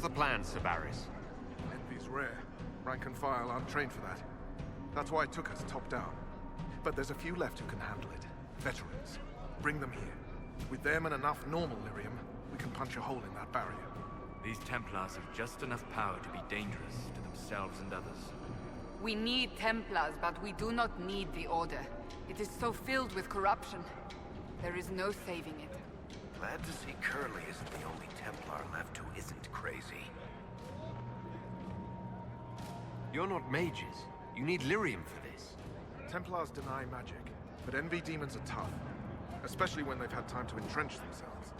the plan, Sir Barris? Envy's rare. Rank and file aren't trained for that. That's why it took us top down. But there's a few left who can handle it. Veterans. Bring them here. With them and enough normal lyrium, we can punch a hole in that barrier. These Templars have just enough power to be dangerous to themselves and others. We need Templars, but we do not need the Order. It is so filled with corruption. There is no saving it. Glad to see Curly isn't the only Templar left who isn't crazy. You're not mages. You need lyrium for this. Templars deny magic, but Envy demons are tough. Especially when they've had time to entrench themselves.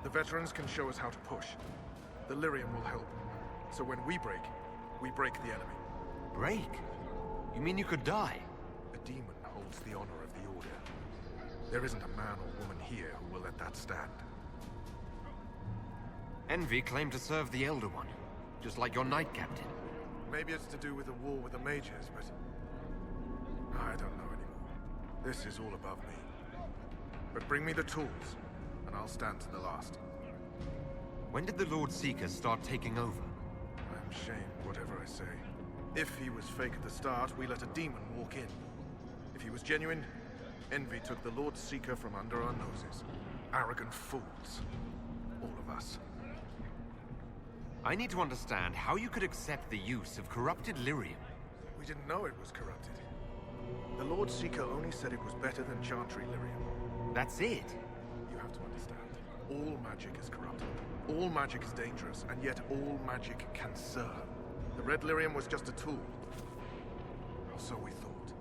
The veterans can show us how to push. The lyrium will help. So when we break the enemy. Break? You mean you could die? A demon holds the honor of the Order. There isn't a man or woman here who will let that stand. Envy claimed to serve the Elder One, just like your Knight Captain. Maybe it's to do with the war with the mages, but I don't know anymore. This is all above me. But bring me the tools, and I'll stand to the last. When did the Lord Seeker start taking over? I'm ashamed, whatever I say. If he was fake at the start, we let a demon walk in. If he was genuine, Envy took the Lord Seeker from under our noses. Arrogant fools. All of us. I need to understand how you could accept the use of corrupted lyrium. We didn't know it was corrupted. The Lord Seeker only said it was better than Chantry lyrium. That's it. You have to understand. All magic is corrupted. All magic is dangerous, and yet all magic can serve. The red lyrium was just a tool. Or so we thought.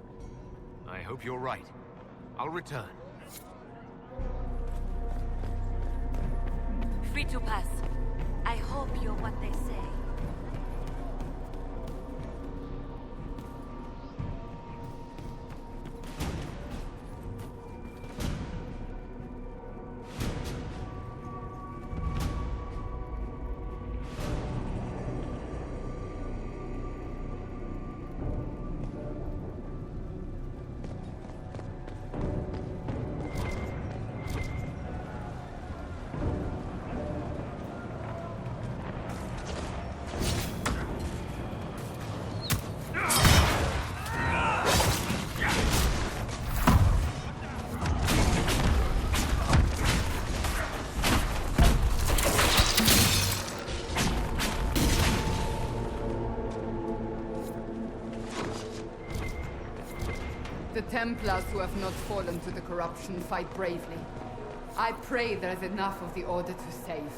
I hope you're right. I'll return. Free to pass. I hope you're what they say. The Templars who have not fallen to the corruption fight bravely. I pray there is enough of the Order to save.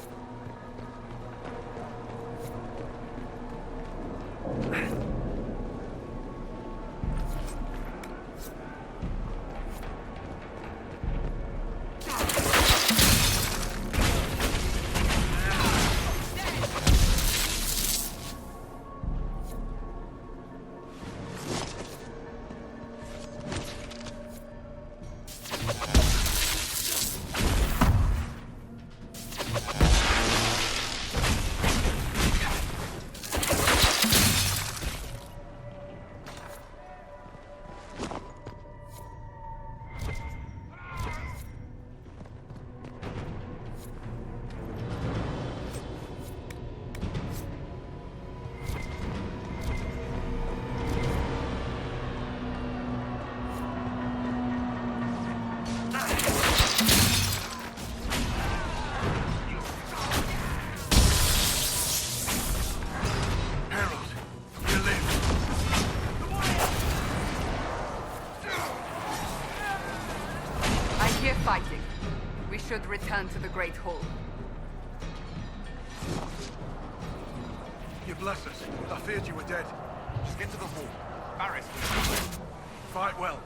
Fighting. We should return to the Great Hall. You bless us. I feared you were dead. Just get to the hall. Barris. Fight well.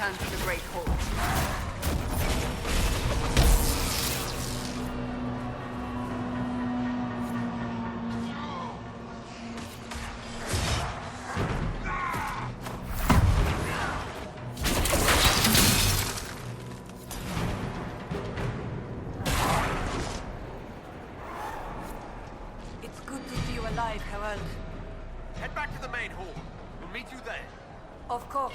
return to the Great Hall. It's good to see you alive, Herald. Head back to the main hall. We'll meet you there. Of course.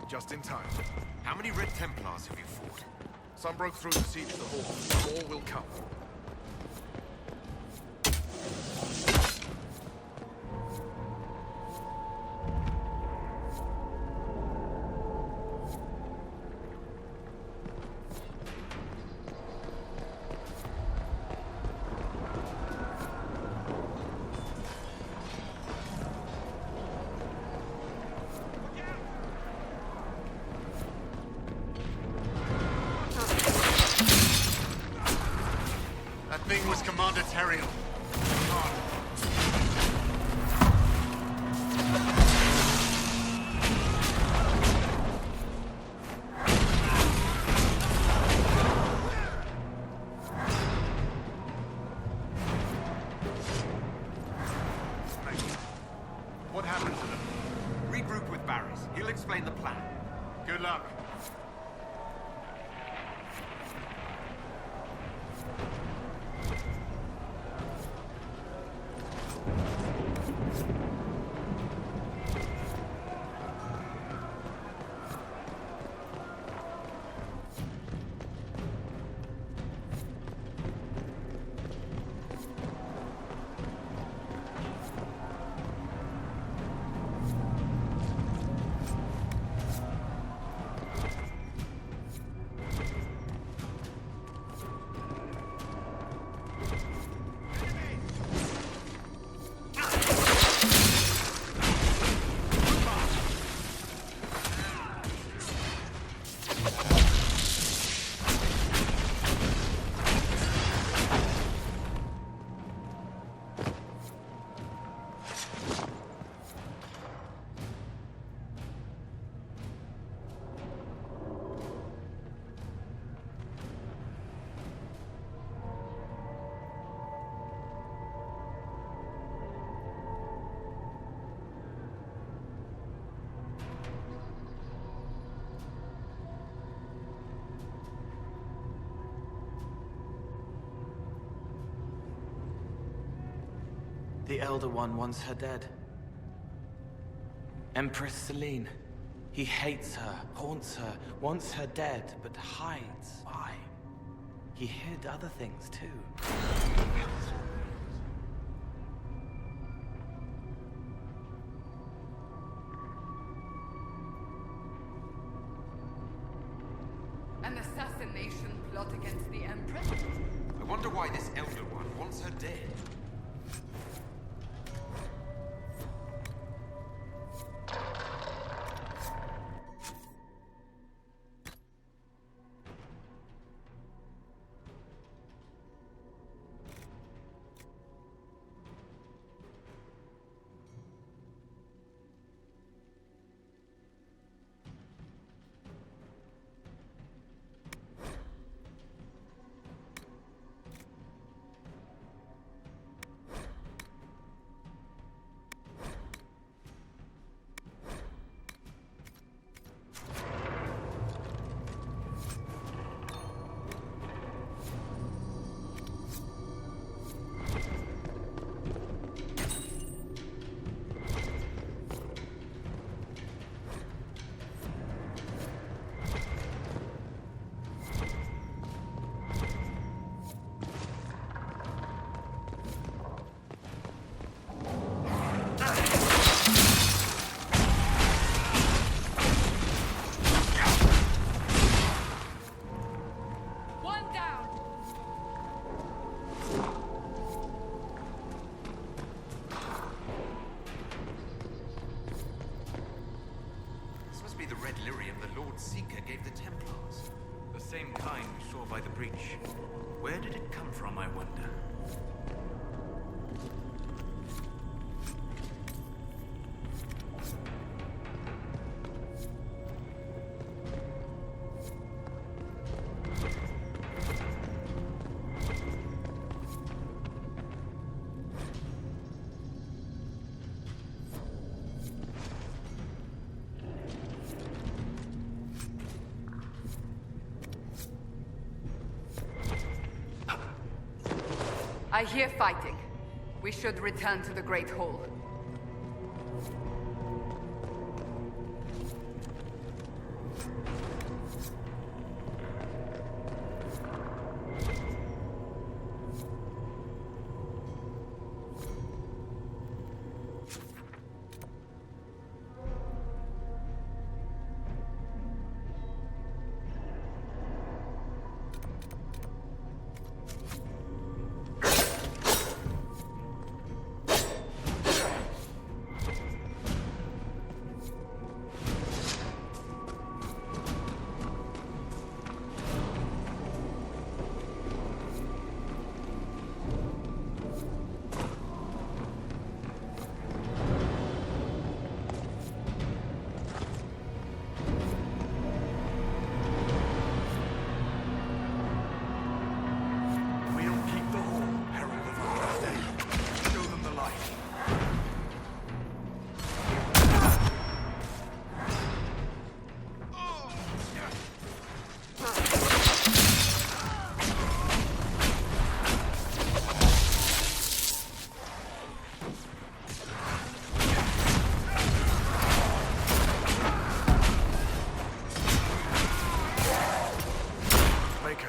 Just in time. How many Red Templars have you fought? Some broke through to siege the hall. More will come. That thing was Commander Teriel. What happened to them? Regroup with Barris. He'll explain the plan. Good luck. The Elder One wants her dead. Empress Celine. He hates her, haunts her, wants her dead, but hides. Why? He hid other things too. An assassination plot against the Empress? I wonder why this Elder One wants her dead. gave the Templars. The same kind we saw by the breach. Where did it come from, I wonder? I hear fighting. We should return to the Great Hall.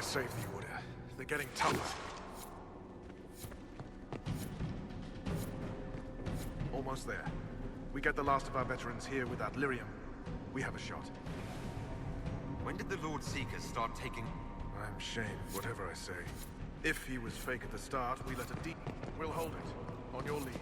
Save the Order. They're getting tougher. Almost there. We get the last of our veterans here without Lyrium. We have a shot. When did the Lord Seekers start taking... I'm Shane, whatever I say. If he was fake at the start, we let a deep... We'll hold it. On your lead.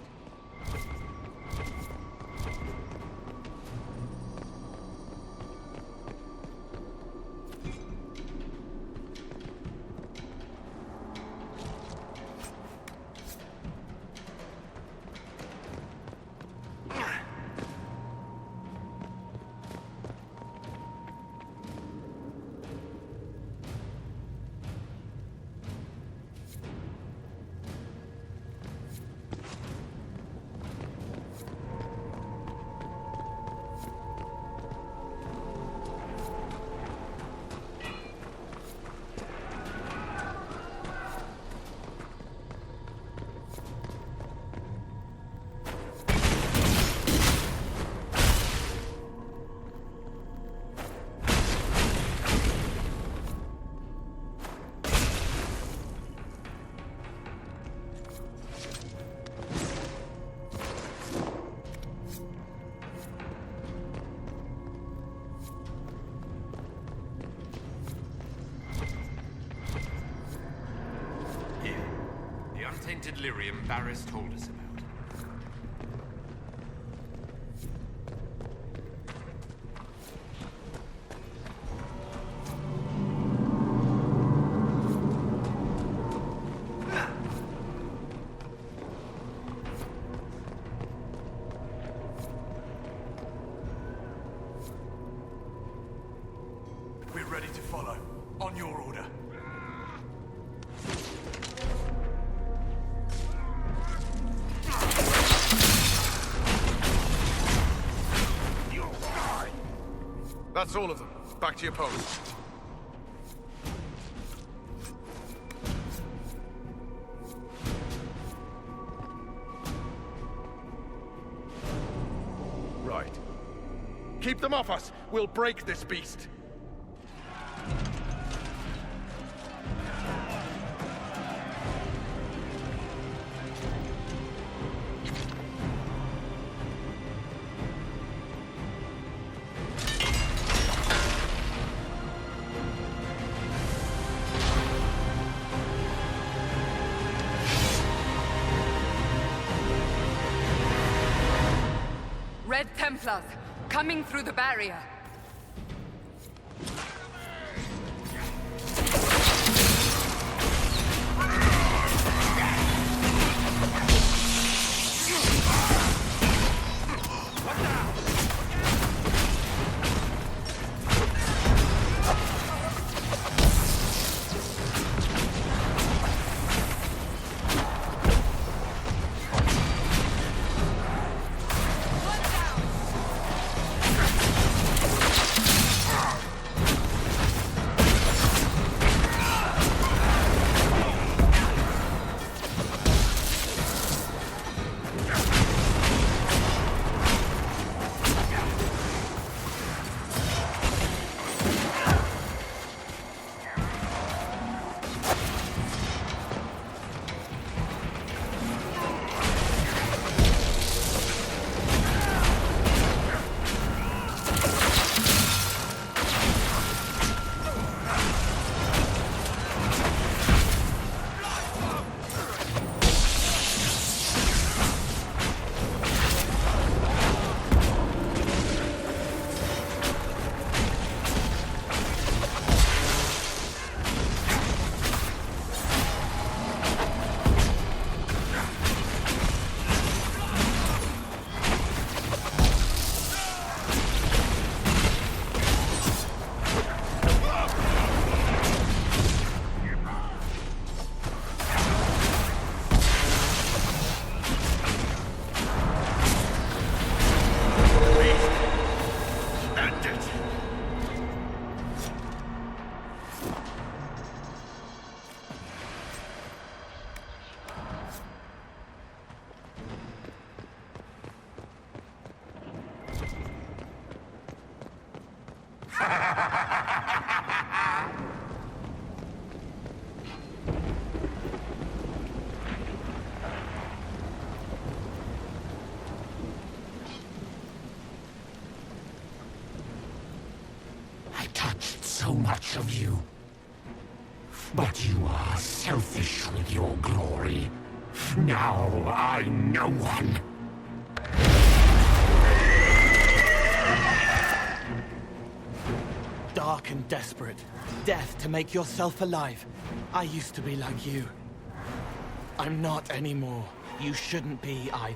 Tainted lyrium Barris told us about. We're ready to follow. On your order. That's all of them. Back to your post. Right. Keep them off us. We'll break this beast. Red Templars, coming through the barrier. I touched so much of you. But you are selfish with your glory. Now I'm no one. Dark and desperate. Death to make yourself alive. I used to be like you. I'm not anymore. You shouldn't be either.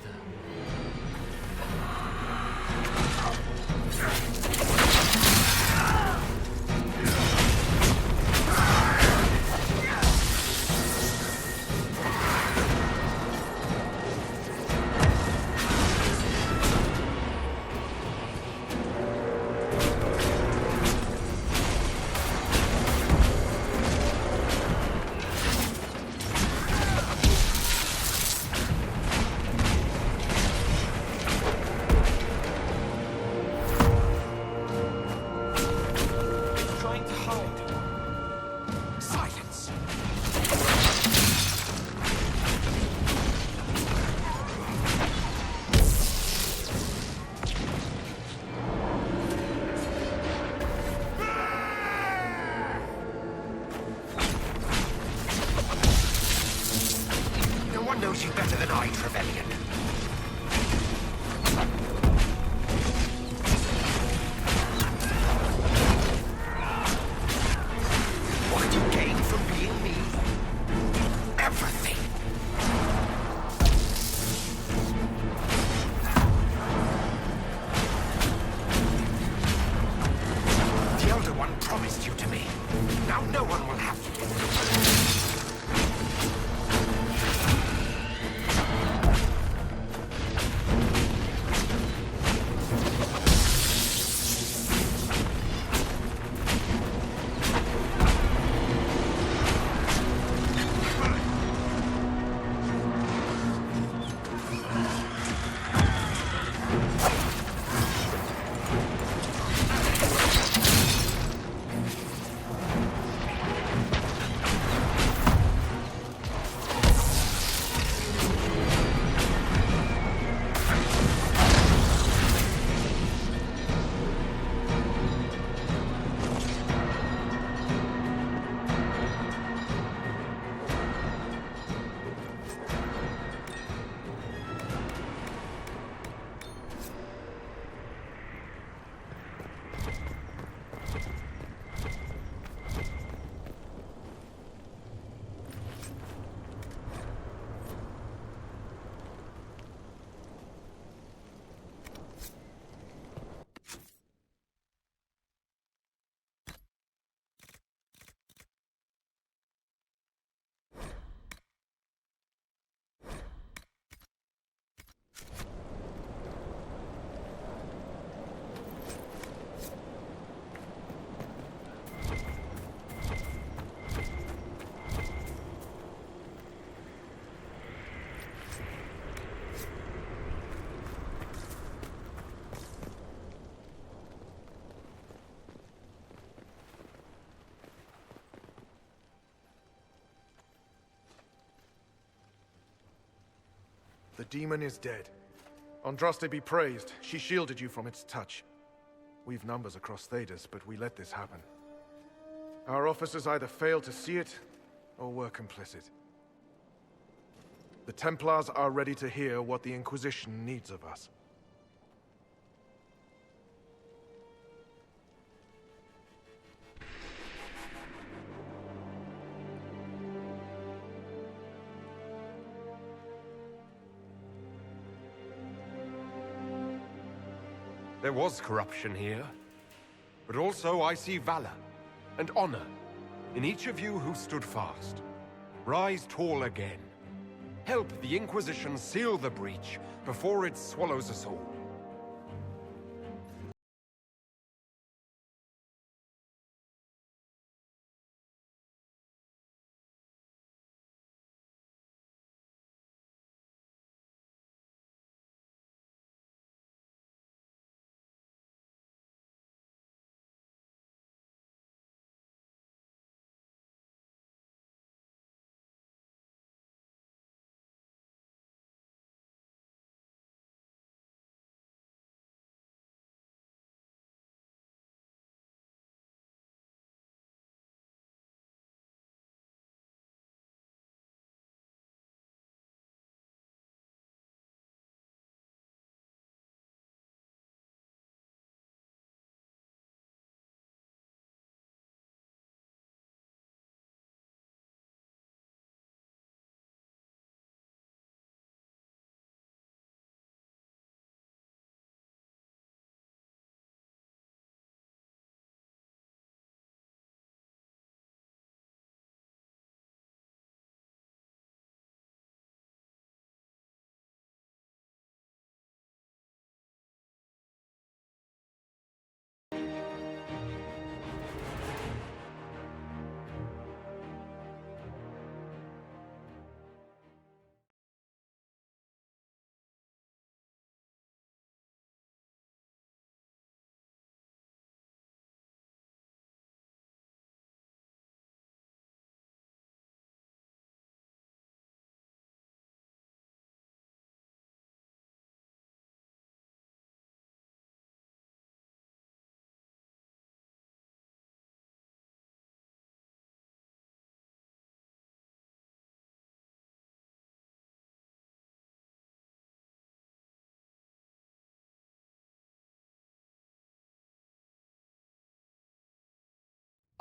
Trying to hide. Silence. No one knows you better than I, Trevelyan. What did you gain from being me? Everything. The Elder One promised you to me. Now no one will have you. The demon is dead. Andraste be praised. She shielded you from its touch. We've numbers across Thedas, but we let this happen. Our officers either failed to see it, or were complicit. The Templars are ready to hear what the Inquisition needs of us. There was corruption here, but also I see valor and honor in each of you who stood fast. Rise tall again. Help the Inquisition seal the breach before it swallows us all.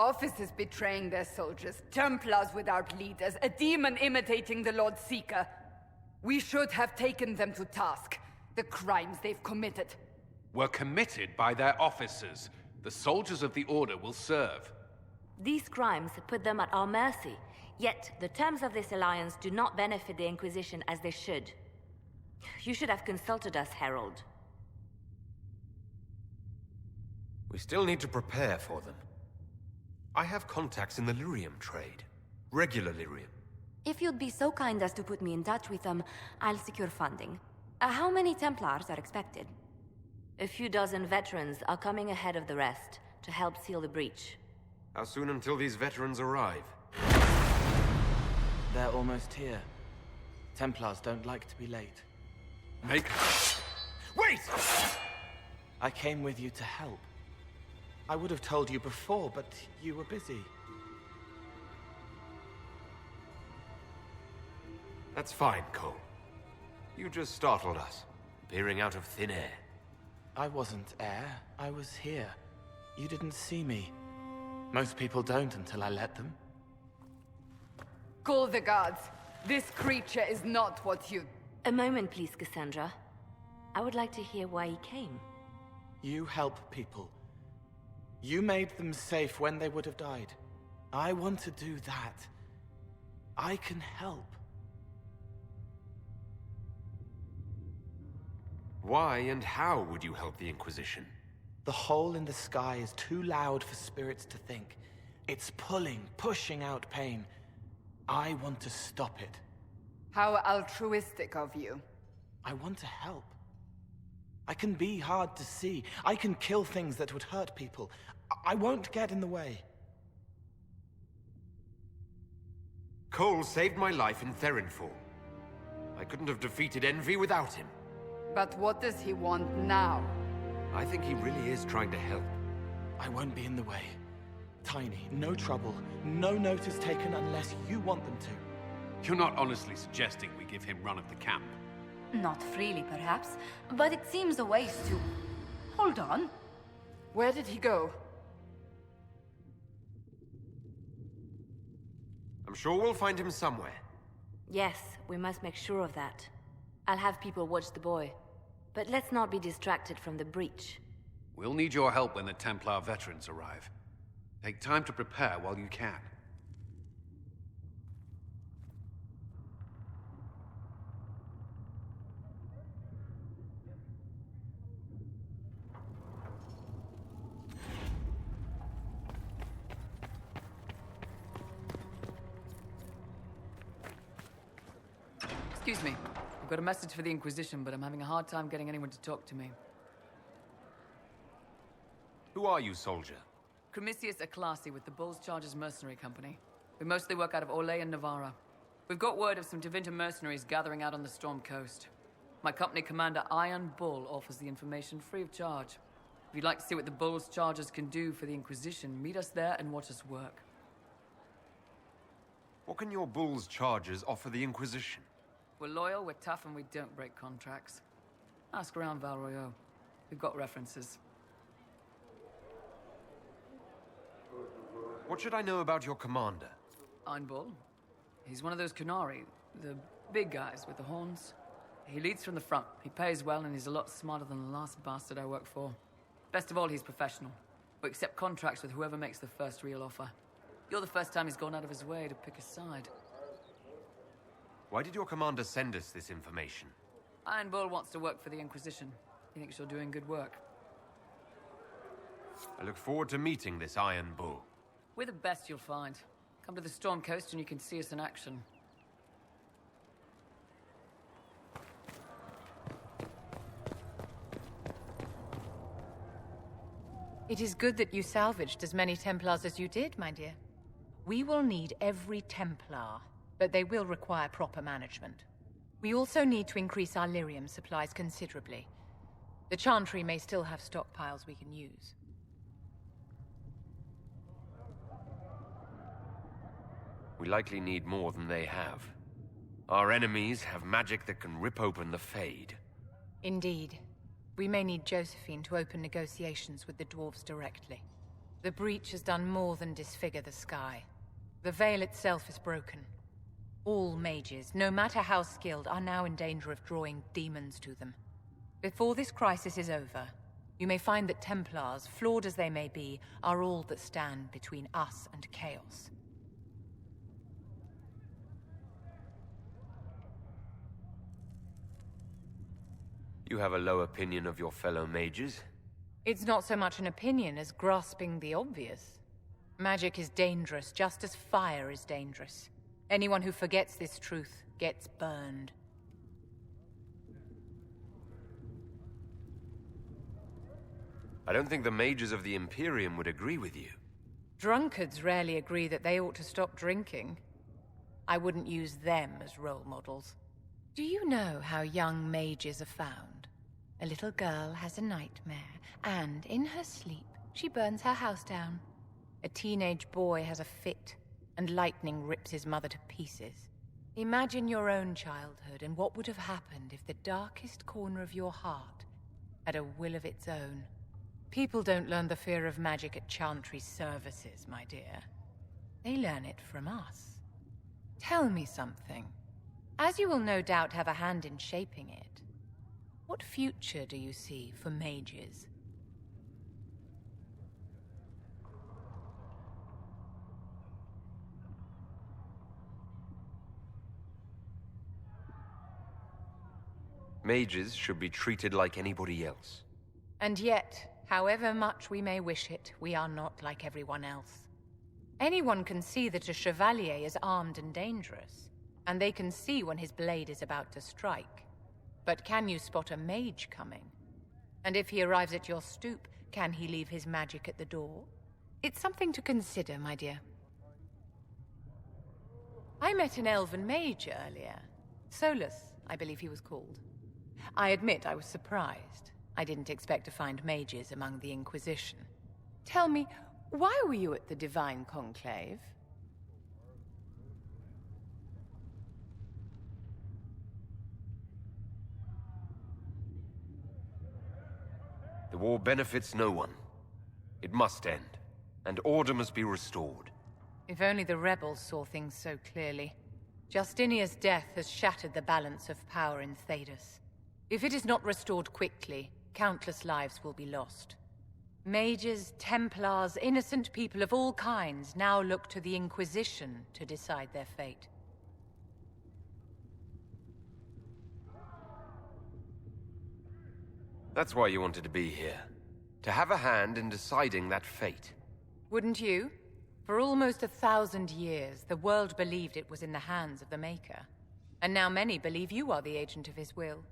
Officers betraying their soldiers, Templars without leaders, a demon imitating the Lord Seeker. We should have taken them to task. The crimes they've committed. Were committed by their officers. The soldiers of the Order will serve. These crimes put them at our mercy, yet the terms of this alliance do not benefit the Inquisition as they should. You should have consulted us, Herald. We still need to prepare for them. I have contacts in the lyrium trade. Regular lyrium. If you'd be so kind as to put me in touch with them, I'll secure funding. How many Templars are expected? A few dozen veterans are coming ahead of the rest to help seal the breach. How soon until these veterans arrive? They're almost here. Templars don't like to be late. Wait! I came with you to help. I would have told you before, but you were busy. That's fine, Cole. You just startled us, appearing out of thin air. I wasn't air. I was here. You didn't see me. Most people don't until I let them. Call the guards. This creature is not what you... A moment, please, Cassandra. I would like to hear why he came. You help people. You made them safe when they would have died. I want to do that. I can help. Why and how would you help the Inquisition? The hole in the sky is too loud for spirits to think. It's pulling, pushing out pain. I want to stop it. How altruistic of you. I want to help. I can be hard to see. I can kill things that would hurt people. I won't get in the way. Cole saved my life in Therinfall. I couldn't have defeated Envy without him. But what does he want now? I think he really is trying to help. I won't be in the way. Tiny, no trouble, no notice taken unless you want them to. You're not honestly suggesting we give him run of the camp? Not freely, perhaps, but it seems a waste to... Hold on. Where did he go? I'm sure we'll find him somewhere. Yes, we must make sure of that. I'll have people watch the boy. But let's not be distracted from the breach. We'll need your help when the Templar veterans arrive. Take time to prepare while you can. Excuse me. I've got a message for the Inquisition, but I'm having a hard time getting anyone to talk to me. Who are you, soldier? Cremisius Aclasi with the Bulls Chargers Mercenary Company. We mostly work out of Orlais and Navarra. We've got word of some Tevinter mercenaries gathering out on the Storm Coast. My company commander, Iron Bull, offers the information free of charge. If you'd like to see what the Bulls Chargers can do for the Inquisition, meet us there and watch us work. What can your Bull's Chargers offer the Inquisition? We're loyal, we're tough, and we don't break contracts. Ask around Val Royeaux. We've got references. What should I know about your commander? Iron Bull. He's one of those Kunari, the big guys with the horns. He leads from the front. He pays well, and he's a lot smarter than the last bastard I worked for. Best of all, he's professional. We accept contracts with whoever makes the first real offer. You're the first time he's gone out of his way to pick a side. Why did your commander send us this information? Iron Bull wants to work for the Inquisition. He thinks you're doing good work. I look forward to meeting this Iron Bull. We're the best you'll find. Come to the Storm Coast and you can see us in action. It is good that you salvaged as many Templars as you did, my dear. We will need every Templar, but they will require proper management. We also need to increase our lyrium supplies considerably. The Chantry may still have stockpiles we can use. We likely need more than they have. Our enemies have magic that can rip open the Fade. Indeed. We may need Josephine to open negotiations with the dwarves directly. The breach has done more than disfigure the sky. The veil itself is broken. All mages, no matter how skilled, are now in danger of drawing demons to them. Before this crisis is over, you may find that Templars, flawed as they may be, are all that stand between us and chaos. You have a low opinion of your fellow mages? It's not so much an opinion as grasping the obvious. Magic is dangerous, just as fire is dangerous. Anyone who forgets this truth gets burned. I don't think the mages of the Imperium would agree with you. Drunkards rarely agree that they ought to stop drinking. I wouldn't use them as role models. Do you know how young mages are found? A little girl has a nightmare, and in her sleep, she burns her house down. A teenage boy has a fit, and lightning rips his mother to pieces. Imagine your own childhood and what would have happened if the darkest corner of your heart had a will of its own. People don't learn the fear of magic at Chantry services, my dear. They learn it from us. Tell me something. As you will no doubt have a hand in shaping it, what future do you see for mages? Mages should be treated like anybody else. And yet, however much we may wish it, we are not like everyone else. Anyone can see that a chevalier is armed and dangerous, and they can see when his blade is about to strike. But can you spot a mage coming? And if he arrives at your stoop, can he leave his magic at the door? It's something to consider, my dear. I met an elven mage earlier. Solus, I believe he was called. I admit I was surprised. I didn't expect to find mages among the Inquisition. Tell me, why were you at the Divine Conclave? The war benefits no one. It must end, and order must be restored. If only the rebels saw things so clearly. Justinia's death has shattered the balance of power in Thedas. If it is not restored quickly, countless lives will be lost. Mages, Templars, innocent people of all kinds now look to the Inquisition to decide their fate. That's why you wanted to be here. To have a hand in deciding that fate. Wouldn't you? For almost 1,000 years, the world believed it was in the hands of the Maker. And now many believe you are the agent of his will.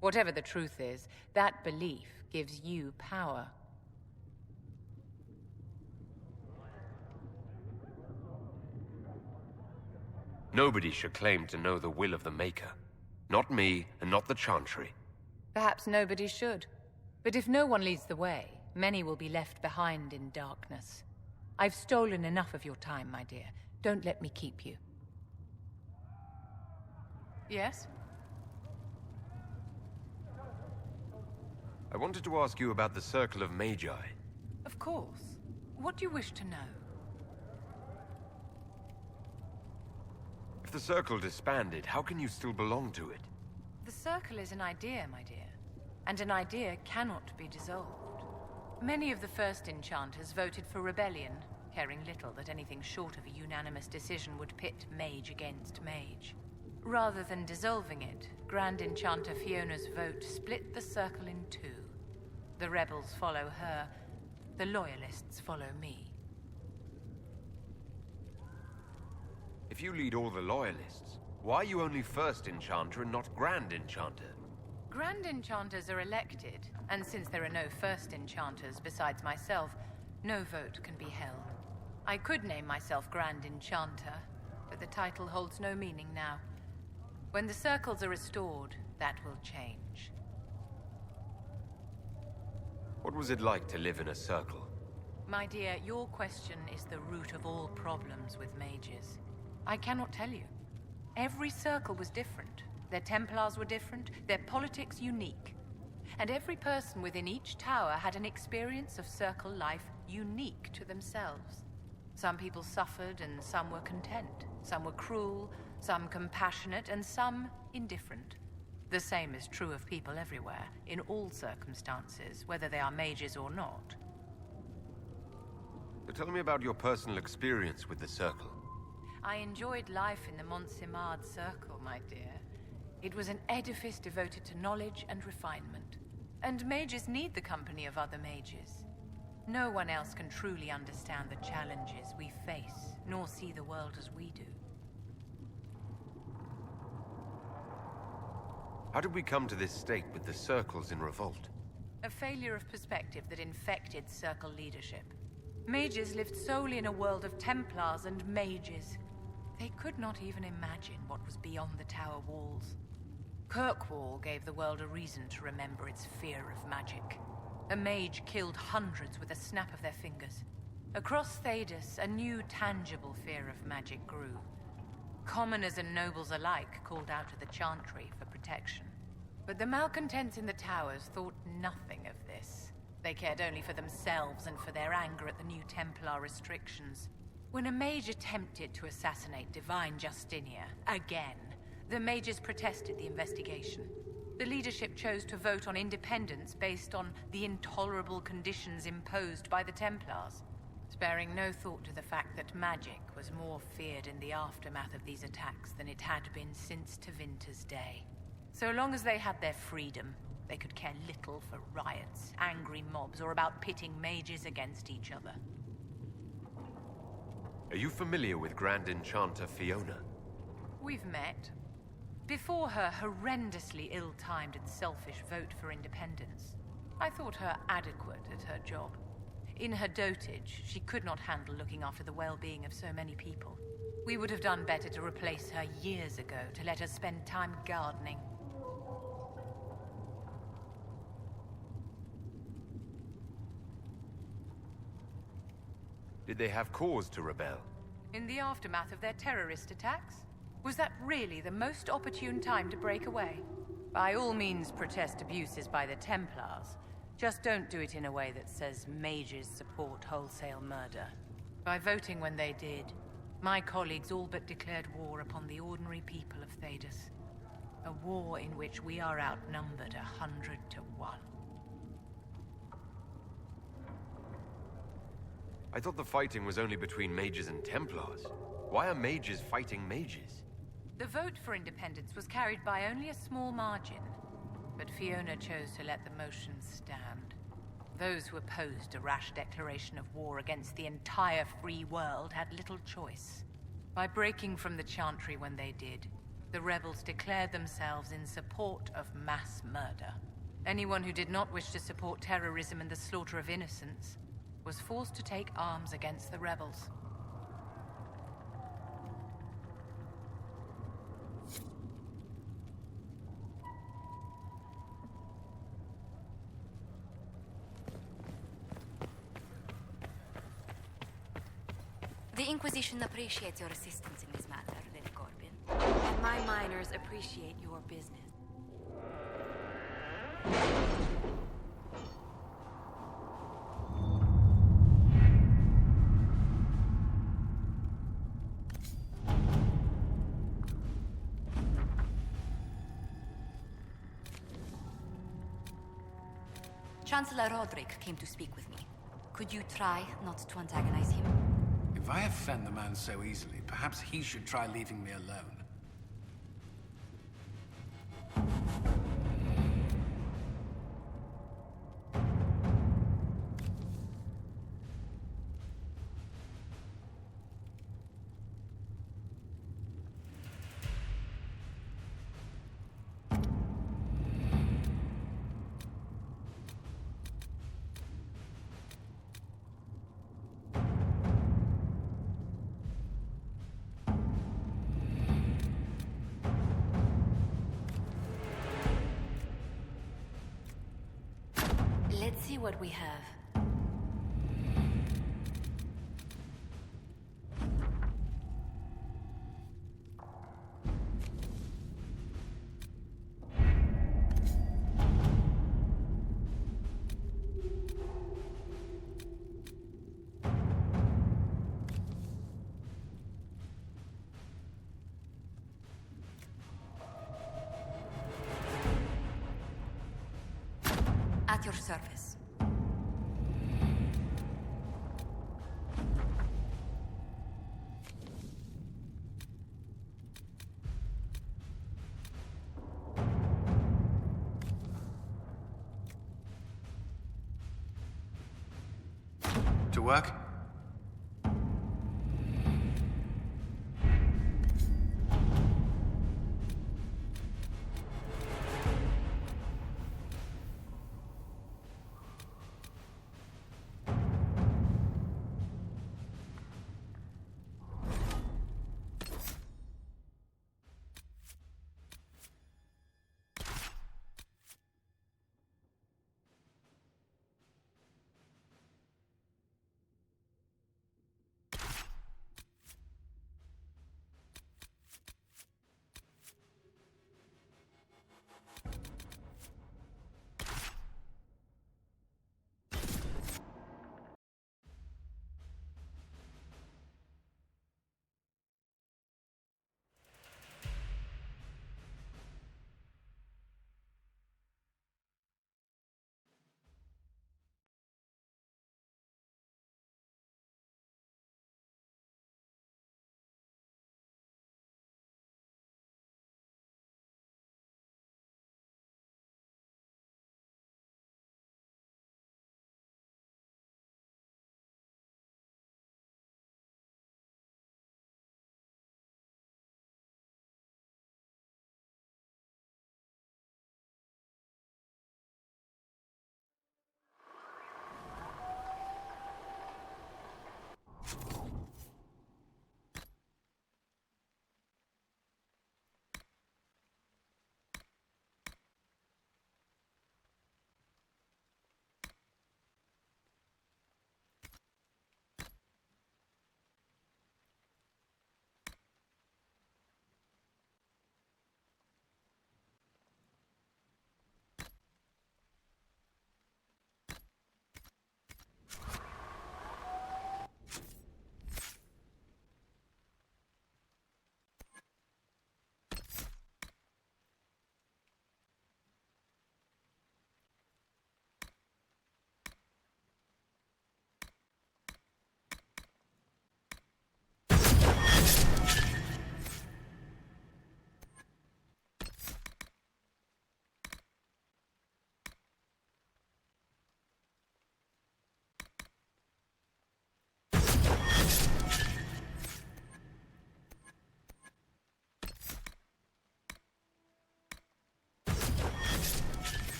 Whatever the truth is, that belief gives you power. Nobody should claim to know the will of the Maker. Not me, and not the Chantry. Perhaps nobody should. But if no one leads the way, many will be left behind in darkness. I've stolen enough of your time, my dear. Don't let me keep you. Yes? I wanted to ask you about the Circle of Magi. Of course. What do you wish to know? If the Circle disbanded, how can you still belong to it? The Circle is an idea, my dear. And an idea cannot be dissolved. Many of the first enchanters voted for rebellion, caring little that anything short of a unanimous decision would pit mage against mage. Rather than dissolving it, Grand Enchanter Fiona's vote split the Circle in two. The rebels follow her, the loyalists follow me. If you lead all the loyalists, why are you only First Enchanter and not Grand Enchanter? Grand Enchanters are elected, and since there are no First Enchanters besides myself, no vote can be held. I could name myself Grand Enchanter, but the title holds no meaning now. When the circles are restored, that will change. What was it like to live in a circle? My dear, your question is the root of all problems with mages. I cannot tell you. Every circle was different. Their Templars were different, their politics unique. And every person within each tower had an experience of Circle life unique to themselves. Some people suffered and some were content. Some were cruel, some compassionate, and some indifferent. The same is true of people everywhere, in all circumstances, whether they are mages or not. So tell me about your personal experience with the Circle. I enjoyed life in the Mont-Simard Circle, my dear. It was an edifice devoted to knowledge and refinement. And mages need the company of other mages. No one else can truly understand the challenges we face, nor see the world as we do. How did we come to this state with the Circles in revolt? A failure of perspective that infected Circle leadership. Mages lived solely in a world of Templars and mages. They could not even imagine what was beyond the tower walls. Kirkwall gave the world a reason to remember its fear of magic. A mage killed hundreds with a snap of their fingers. Across Thedas, a new tangible fear of magic grew. Commoners and nobles alike called out to the Chantry for protection. But the malcontents in the towers thought nothing of this. They cared only for themselves and for their anger at the new Templar restrictions. When a mage attempted to assassinate Divine Justinia, again, the mages protested the investigation. The leadership chose to vote on independence based on the intolerable conditions imposed by the Templars, sparing no thought to the fact that magic was more feared in the aftermath of these attacks than it had been since Tevinter's day. So long as they had their freedom, they could care little for riots, angry mobs, or about pitting mages against each other. Are you familiar with Grand Enchanter Fiona? We've met. Before her horrendously ill-timed and selfish vote for independence, I thought her adequate at her job. In her dotage, she could not handle looking after the well-being of so many people. We would have done better to replace her years ago, to let her spend time gardening. Did they have cause to rebel? In the aftermath of their terrorist attacks? Was that really the most opportune time to break away? By all means, protest abuses by the Templars. Just don't do it in a way that says mages support wholesale murder. By voting when they did, my colleagues all but declared war upon the ordinary people of Thedas. A war in which we are outnumbered 100 to 1. I thought the fighting was only between mages and Templars. Why are mages fighting mages? The vote for independence was carried by only a small margin, but Fiona chose to let the motion stand. Those who opposed a rash declaration of war against the entire free world had little choice. By breaking from the Chantry when they did, the rebels declared themselves in support of mass murder. Anyone who did not wish to support terrorism and the slaughter of innocents was forced to take arms against the rebels. The Inquisition appreciates your assistance in this matter, Lady Corbin. And my miners appreciate your business. Chancellor Roderick came to speak with me. Could you try not to antagonize him? If I offend the man so easily, perhaps he should try leaving me alone. Let's see what we have. service. To work?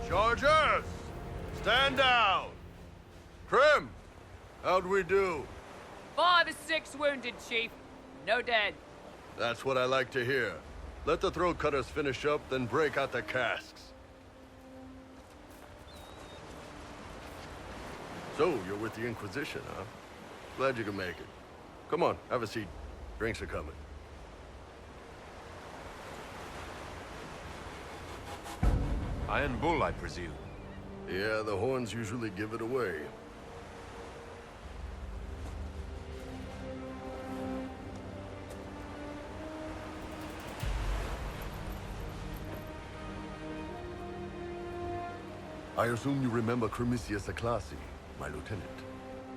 Chargers! Stand down! Krim! How'd we do? 5 or 6 wounded, Chief. No dead. That's what I like to hear. Let the throat cutters finish up, then break out the casks. So, you're with the Inquisition, huh? Glad you can make it. Come on, have a seat. Drinks are coming. Iron Bull, I presume. Yeah, the horns usually give it away. I assume you remember Cremisius Aclassi, my lieutenant.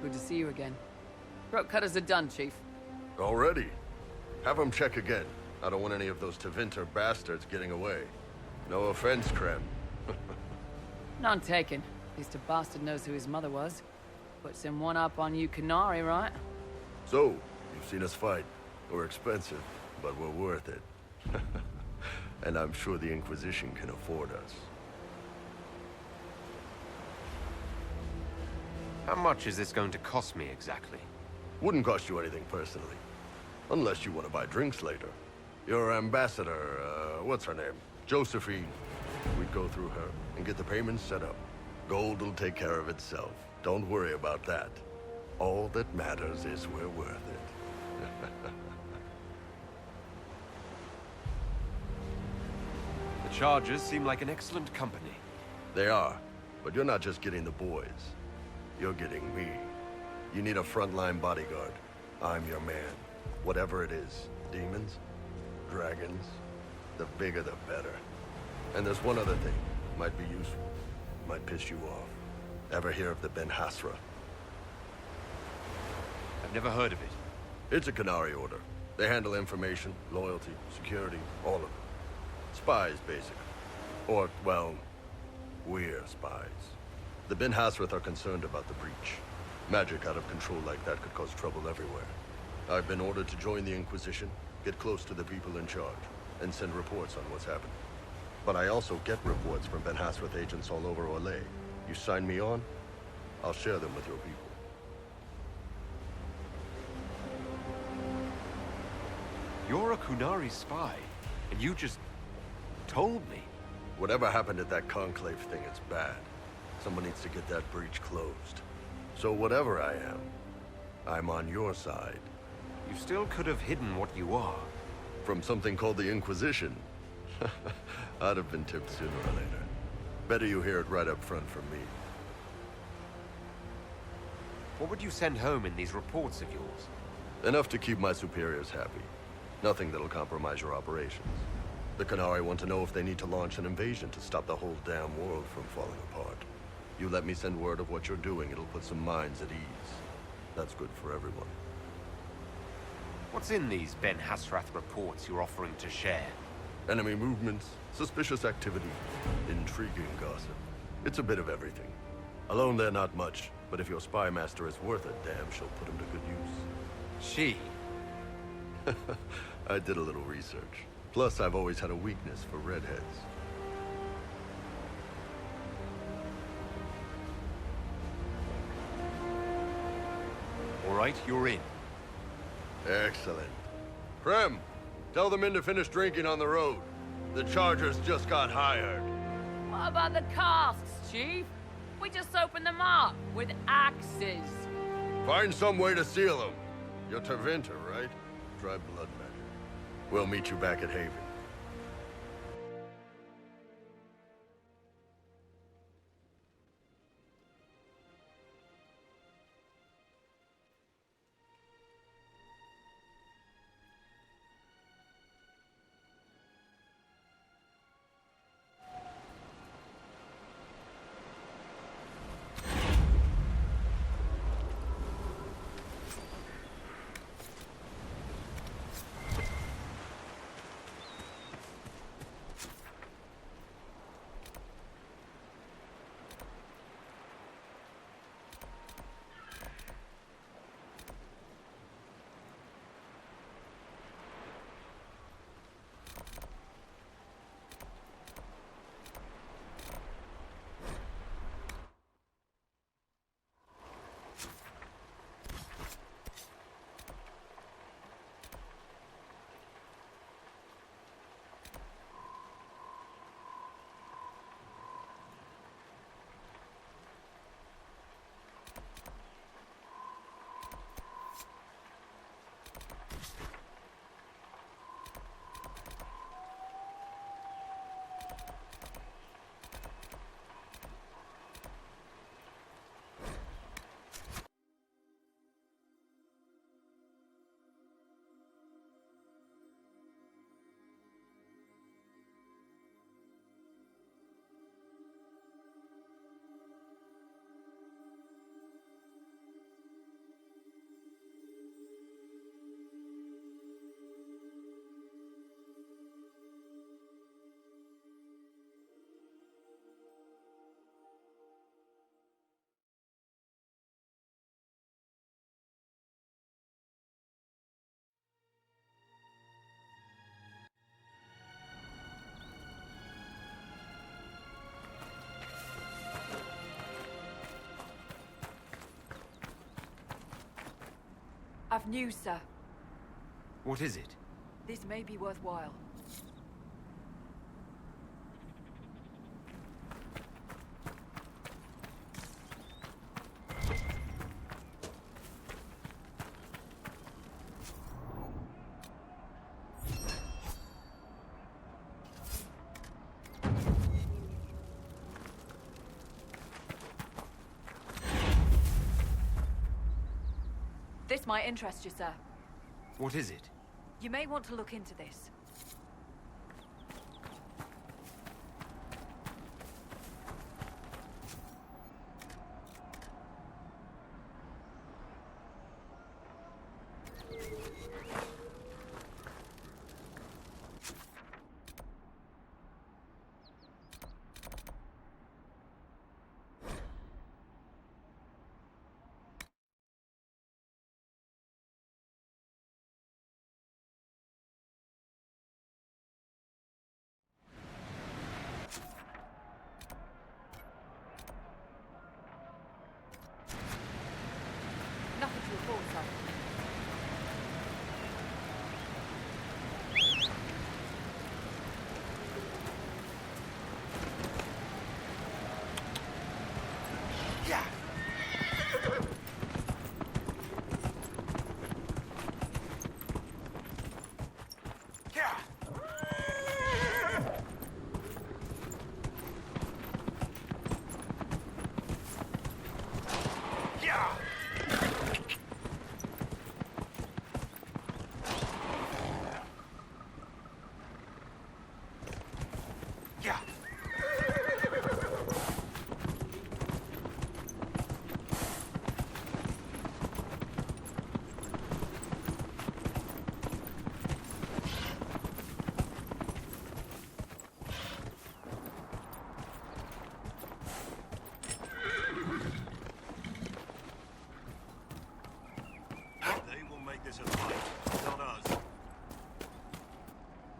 Good to see you again. Throat cutters are done, Chief. Already? Have them check again. I don't want any of those Tevinter bastards getting away. No offense, Krem. None taken. At least a bastard knows who his mother was. Puts him one up on you Canary, right? So, you've seen us fight. We're expensive, but we're worth it. And I'm sure the Inquisition can afford us. How much is this going to cost me exactly? Wouldn't cost you anything personally. Unless you want to buy drinks later. Your ambassador, what's her name? Josephine. We'd go through her and get the payments set up. Gold will take care of itself. Don't worry about that. All that matters is we're worth it. The Chargers seem like an excellent company. They are, but you're not just getting the boys. You're getting me. You need a frontline bodyguard. I'm your man. Whatever it is. Demons? Dragons? The bigger the better. And there's one other thing. Might be useful. Might piss you off. Ever hear of the Ben Hasra? I've never heard of it. It's a Canary order. They handle information, loyalty, security, all of it. Spies, basically. Or, well, we're spies. The Ben Hasrath are concerned about the breach. Magic out of control like that could cause trouble everywhere. I've been ordered to join the Inquisition, get close to the people in charge, and send reports on what's happening. But I also get reports from Ben Hasrath agents all over Orlais. You sign me on, I'll share them with your people. You're a Kunari spy, and you just told me. Whatever happened at that Conclave thing, it's bad. Someone needs to get that breach closed. So whatever I am, I'm on your side. You still could have hidden what you are. From something called the Inquisition. I'd have been tipped sooner or later. Better you hear it right up front from me. What would you send home in these reports of yours? Enough to keep my superiors happy. Nothing that'll compromise your operations. The Canary want to know if they need to launch an invasion to stop the whole damn world from falling apart. You let me send word of what you're doing, it'll put some minds at ease. That's good for everyone. What's in these Ben Hasrath reports you're offering to share? Enemy movements, suspicious activity, intriguing gossip. It's a bit of everything. Alone they're not much, but if your spy master is worth a damn, she'll put him to good use. She? I did a little research. Plus, I've always had a weakness for redheads. All right, you're in. Excellent. Krem, tell the men to finish drinking on the road. The Chargers just got hired. What about the casks, Chief? We just opened them up with axes. Find some way to seal them. You're Tevinter, right? Try blood magic. We'll meet you back at Haven. I've news, sir. What is it? This may be worthwhile. This might interest you, sir. What is it? You may want to look into this. Nothing to report, sir. Yeah.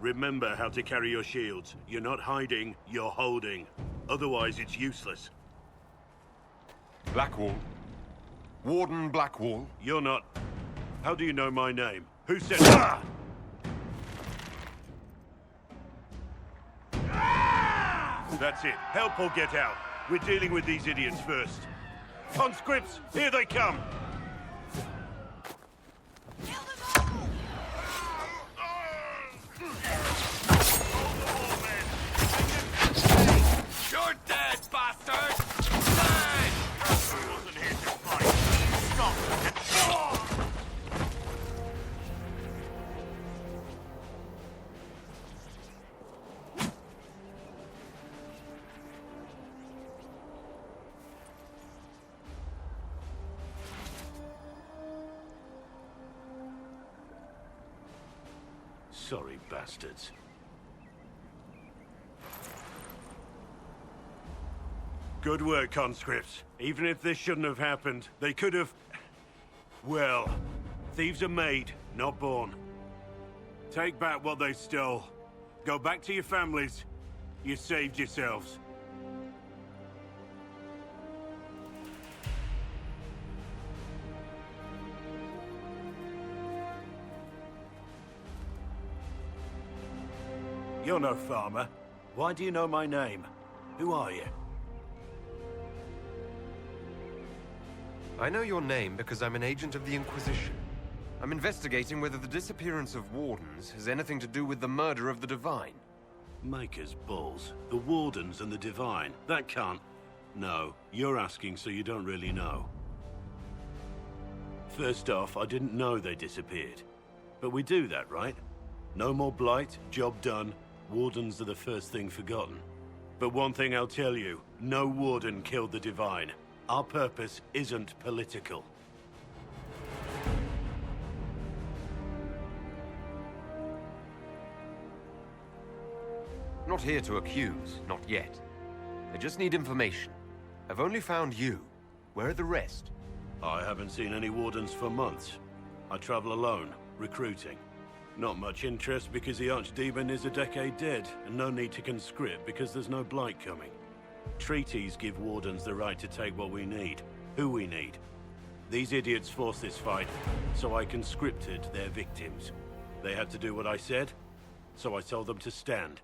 Remember how to carry your shields. You're not hiding, you're holding. Otherwise, it's useless. Blackwall. Warden Blackwall. You're not... How do you know my name? Who said... Ah! That's it. Help or get out. We're dealing with these idiots first. Conscripts, here they come! You're dead, bastard! Dead! I wasn't here to fight. Stop and... Sorry, bastards. Good work, conscripts. Even if this shouldn't have happened, they could have... Well, thieves are made, not born. Take back what they stole. Go back to your families. You saved yourselves. You're no farmer. Why do you know my name? Who are you? I know your name because I'm an agent of the Inquisition. I'm investigating whether the disappearance of Wardens has anything to do with the murder of the Divine. Maker's balls. The Wardens and the Divine. That can't... No, you're asking so you don't really know. First off, I didn't know they disappeared. But we do that, right? No more blight, job done. Wardens are the first thing forgotten. But one thing I'll tell you, no Warden killed the Divine. Our purpose isn't political. Not here to accuse, not yet. I just need information. I've only found you. Where are the rest? I haven't seen any Wardens for months. I travel alone, recruiting. Not much interest because the Archdemon is a decade dead, and no need to conscript because there's no blight coming. Treaties give Wardens the right to take what we need, who we need. These idiots forced this fight, so I conscripted their victims. They had to do what I said, so I told them to stand.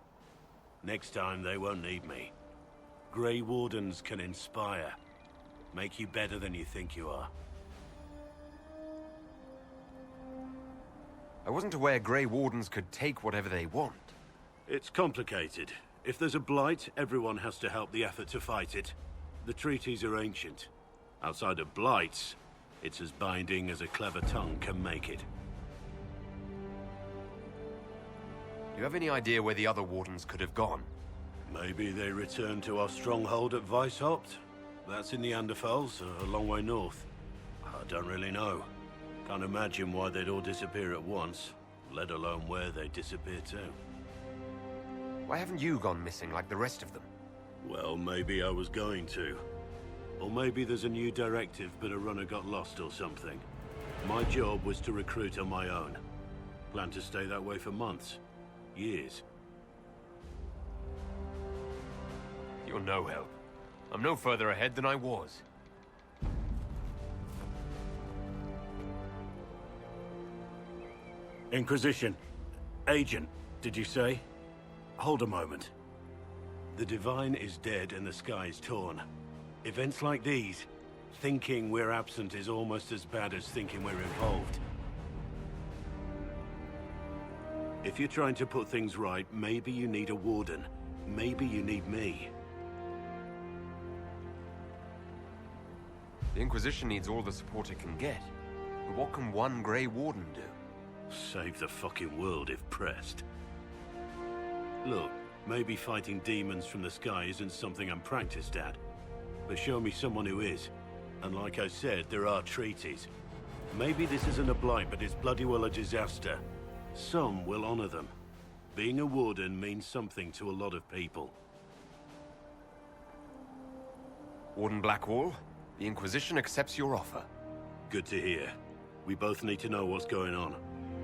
Next time, they won't need me. Grey Wardens can inspire. Make you better than you think you are. I wasn't aware Grey Wardens could take whatever they want. It's complicated. If there's a blight, everyone has to help the effort to fight it. The treaties are ancient. Outside of blights, it's as binding as a clever tongue can make it. Do you have any idea where the other Wardens could have gone? Maybe they returned to our stronghold at Weishaupt? That's in the Anderfels, a long way north. I don't really know. Can't imagine why they'd all disappear at once, let alone where they'd disappear to. Why haven't you gone missing like the rest of them? Well, maybe I was going to. Or maybe there's a new directive, but a runner got lost or something. My job was to recruit on my own. Plan to stay that way for months. Years. You're no help. I'm no further ahead than I was. Inquisition. Agent, did you say? Hold a moment. The Divine is dead and the sky is torn. Events like these, thinking we're absent is almost as bad as thinking we're involved. If you're trying to put things right, maybe you need a warden. Maybe you need me. The Inquisition needs all the support it can get. But what can one Grey Warden do? Save the fucking world if pressed. Look, maybe fighting demons from the sky isn't something I'm practiced at. But show me someone who is. And like I said, there are treaties. Maybe this isn't a blight, but it's bloody well a disaster. Some will honor them. Being a warden means something to a lot of people. Warden Blackwall, the Inquisition accepts your offer. Good to hear. We both need to know what's going on.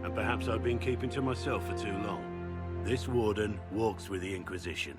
And perhaps I've been keeping to myself for too long. This warden walks with the Inquisition.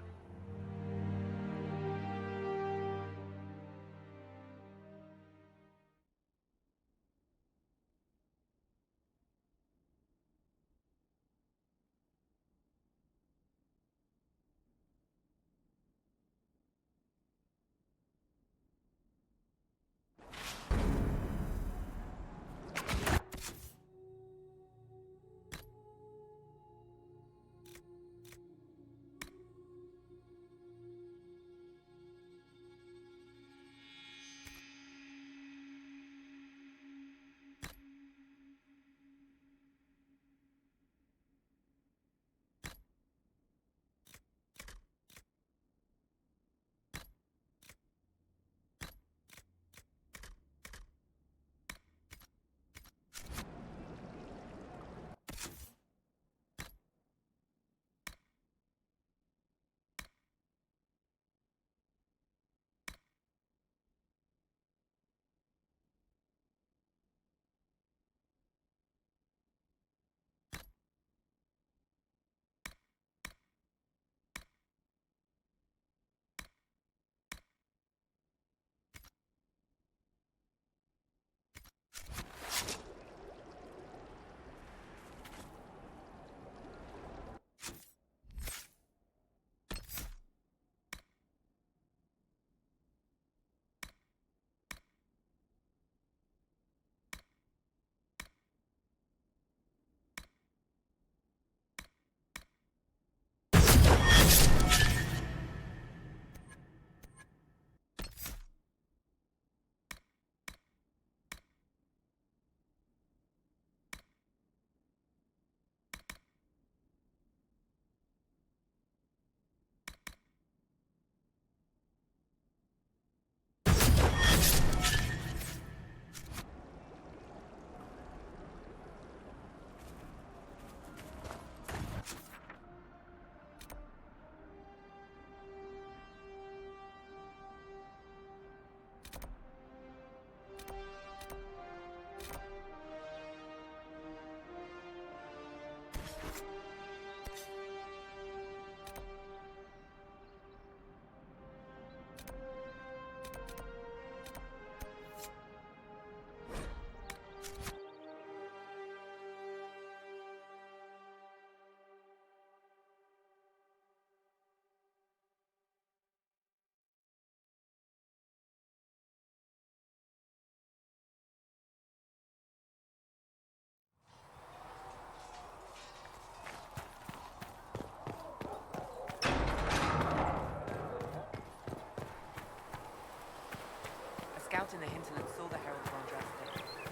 scout in the hinterland saw the Herald of Andraste.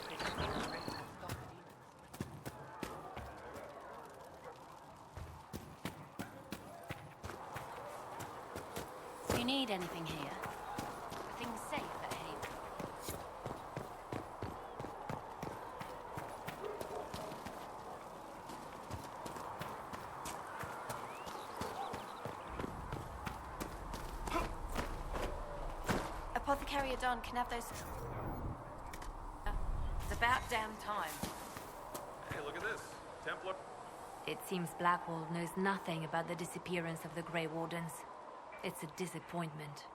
They just needed us ready to stop the demons. Do you need anything here? Are things safe at Haven? Apothecary Adon can have those... It's about damn time. Hey, look at this. Templar. It seems Blackwall knows nothing about the disappearance of the Grey Wardens. It's a disappointment.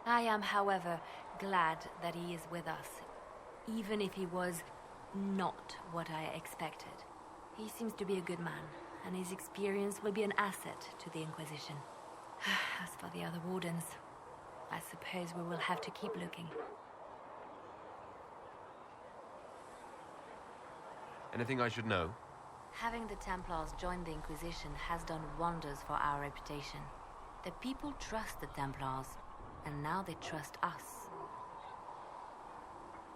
I am, however, glad that he is with us, even if he was not what I expected. He seems to be a good man, and his experience will be an asset to the Inquisition. As for the other Wardens, I suppose we will have to keep looking. Anything I should know? Having the Templars join the Inquisition has done wonders for our reputation. The people trust the Templars, and now they trust us.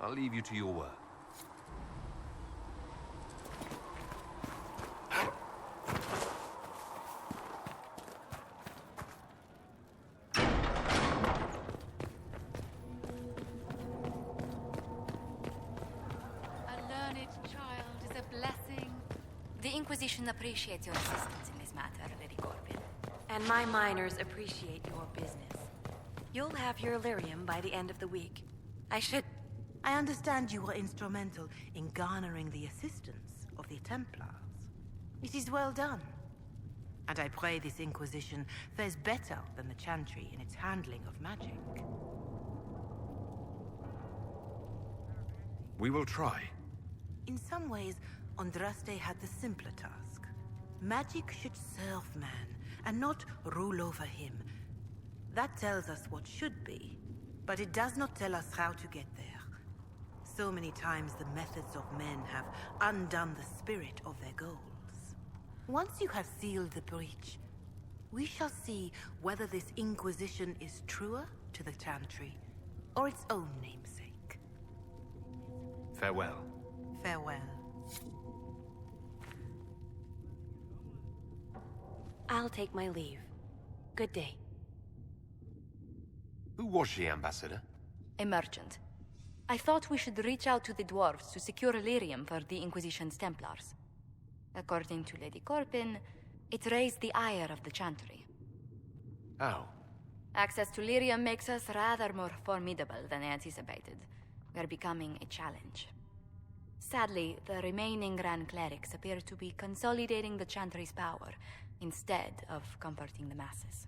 I'll leave you to your work. The Inquisition appreciates your assistance in this matter, Lady Corbin. And my miners appreciate your business. You'll have your lyrium by the end of the week. I understand you were instrumental in garnering the assistance of the Templars. It is well done. And I pray this Inquisition fares better than the Chantry in its handling of magic. We will try. In some ways, Andraste had the simpler task. Magic should serve man, and not rule over him. That tells us what should be, but it does not tell us how to get there. So many times the methods of men have undone the spirit of their goals. Once you have sealed the breach, we shall see whether this Inquisition is truer to the Chantry, or its own namesake. Farewell. Farewell. I'll take my leave. Good day. Who was she, Ambassador? A merchant. I thought we should reach out to the dwarves to secure lyrium for the Inquisition's Templars. According to Lady Corbin, it raised the ire of the Chantry. How? Access to lyrium makes us rather more formidable than anticipated. We're becoming a challenge. Sadly, the remaining Grand Clerics appear to be consolidating the Chantry's power, instead of comforting the masses.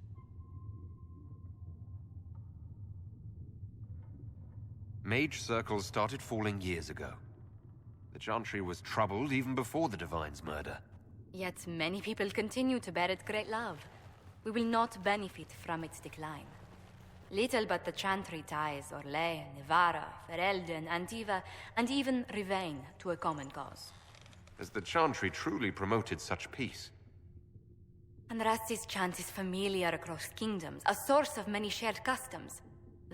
Mage circles started falling years ago. The Chantry was troubled even before the Divine's murder. Yet many people continue to bear it great love. We will not benefit from its decline. Little but the Chantry ties Orlais, Nevarra, Ferelden, Antiva, and even Rivain to a common cause. Has the Chantry truly promoted such peace? Andraste's chant is familiar across kingdoms, a source of many shared customs.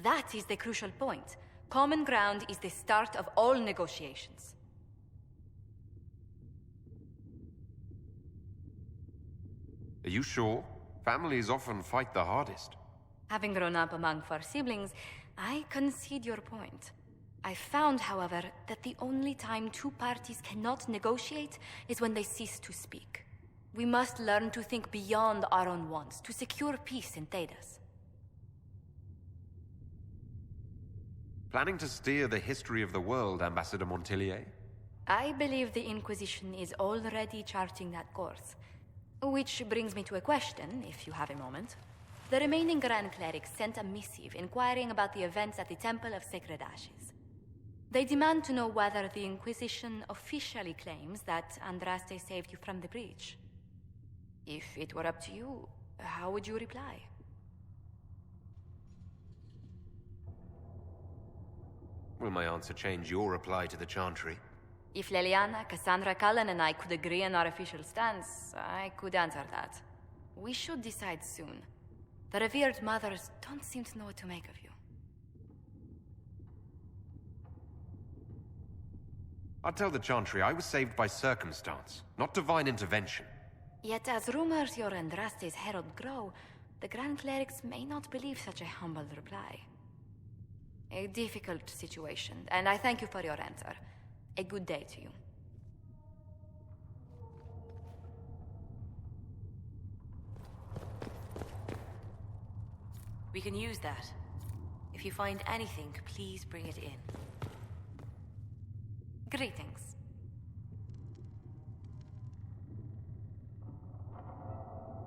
That is the crucial point. Common ground is the start of all negotiations. Are you sure? Families often fight the hardest. Having grown up among four siblings, I concede your point. I found, however, that the only time two parties cannot negotiate is when they cease to speak. We must learn to think beyond our own wants, to secure peace in Thedas. Planning to steer the history of the world, Ambassador Montillier? I believe the Inquisition is already charting that course. Which brings me to a question, if you have a moment. The remaining Grand Clerics sent a missive inquiring about the events at the Temple of Sacred Ashes. They demand to know whether the Inquisition officially claims that Andraste saved you from the breach. If it were up to you, how would you reply? Will my answer change your reply to the Chantry? If Leliana, Cassandra Cullen, and I could agree on our official stance, I could answer that. We should decide soon. The revered mothers don't seem to know what to make of you. I'll tell the Chantry I was saved by circumstance, not divine intervention. Yet as rumors your Andraste's herald grow, the Grand Clerics may not believe such a humble reply. A difficult situation, and I thank you for your answer. A good day to you. We can use that. If you find anything, please bring it in. Greetings.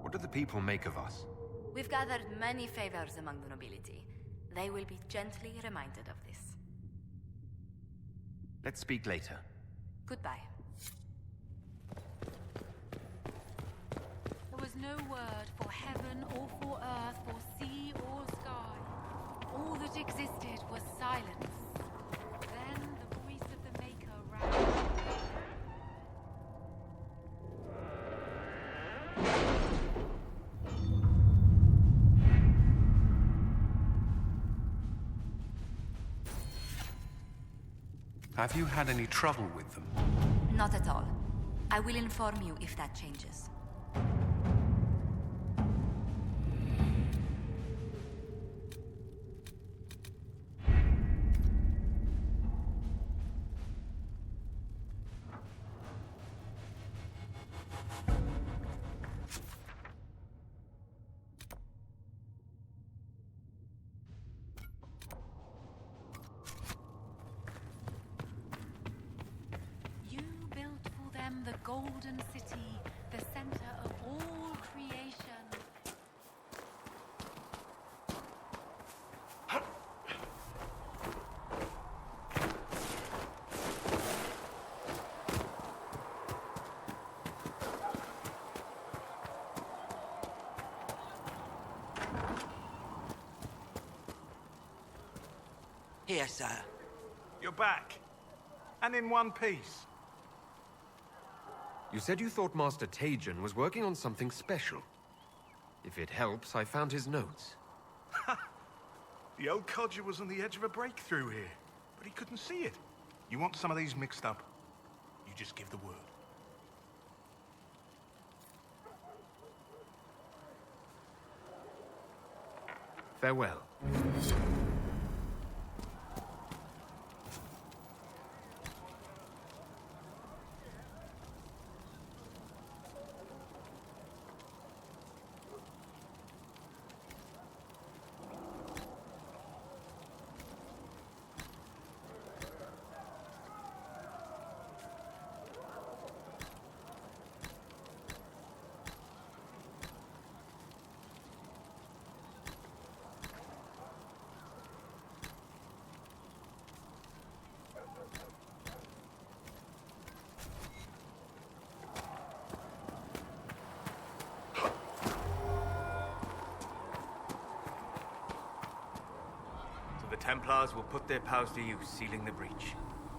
What do the people make of us? We've gathered many favors among the nobility. They will be gently reminded of this. Let's speak later. Goodbye. There was no word for heaven or for earth, for sea or sky. All that existed was silence. Then the voice of the Maker rang. Have you had any trouble with them? Not at all. I will inform you if that changes. The Golden City, the center of all creation. Here, sir. You're back. And in one piece. You said you thought Master Tajan was working on something special. If it helps, I found his notes. The old codger was on the edge of a breakthrough here, but he couldn't see it. You want some of these mixed up? You just give the word. Farewell. The Templars will put their powers to use, sealing the breach.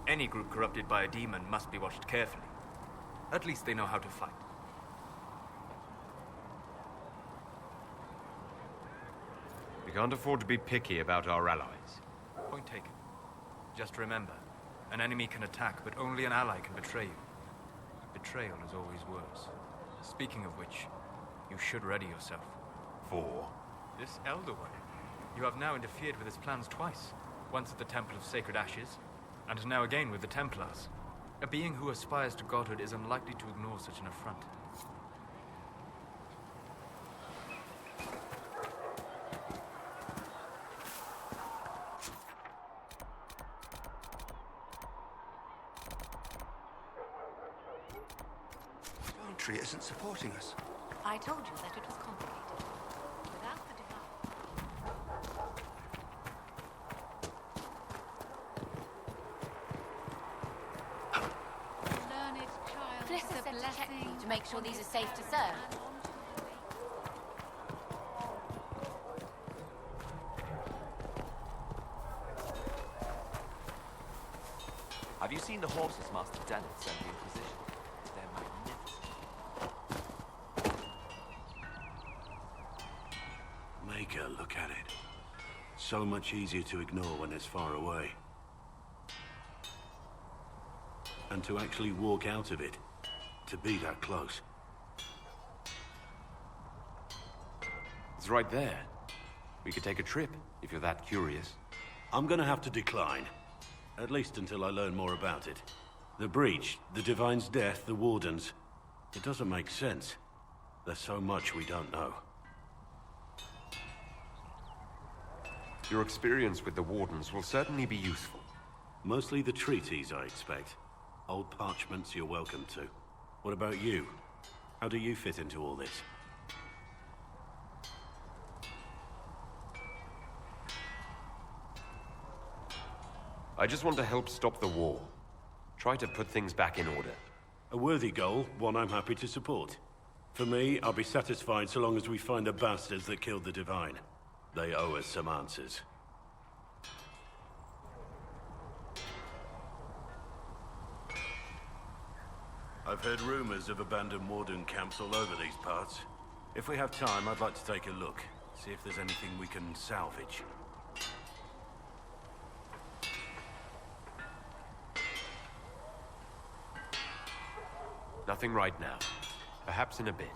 Any group corrupted by a demon must be watched carefully. At least they know how to fight. We can't afford to be picky about our allies. Point taken. Just remember, an enemy can attack, but only an ally can betray you. Betrayal is always worse. Speaking of which, you should ready yourself. For? This Elder One. You have now interfered with his plans twice. Once at the Temple of Sacred Ashes, and now again with the Templars. A being who aspires to godhood is unlikely to ignore such an affront. Chantry isn't supporting us. I told you that it was complicated. Without the divine... Learned child Bless is us a sent to check blessing you to make sure these are safe to serve. Have you seen the horses Master Dennett sent the Inquisition? They're magnificent. Maker, look at it. So much easier to ignore when it's far away. And to actually walk out of it. To be that close. It's right there. We could take a trip, if you're that curious. I'm gonna have to decline. At least until I learn more about it. The breach, the Divine's death, the Wardens. It doesn't make sense. There's so much we don't know. Your experience with the Wardens will certainly be useful. Mostly the treaties, I expect. Old parchments you're welcome to. What about you? How do you fit into all this? I just want to help stop the war. Try to put things back in order. A worthy goal, one I'm happy to support. For me, I'll be satisfied so long as we find the bastards that killed the Divine. They owe us some answers. I've heard rumors of abandoned Warden camps all over these parts. If we have time, I'd like to take a look. See if there's anything we can salvage. Nothing right now. Perhaps in a bit.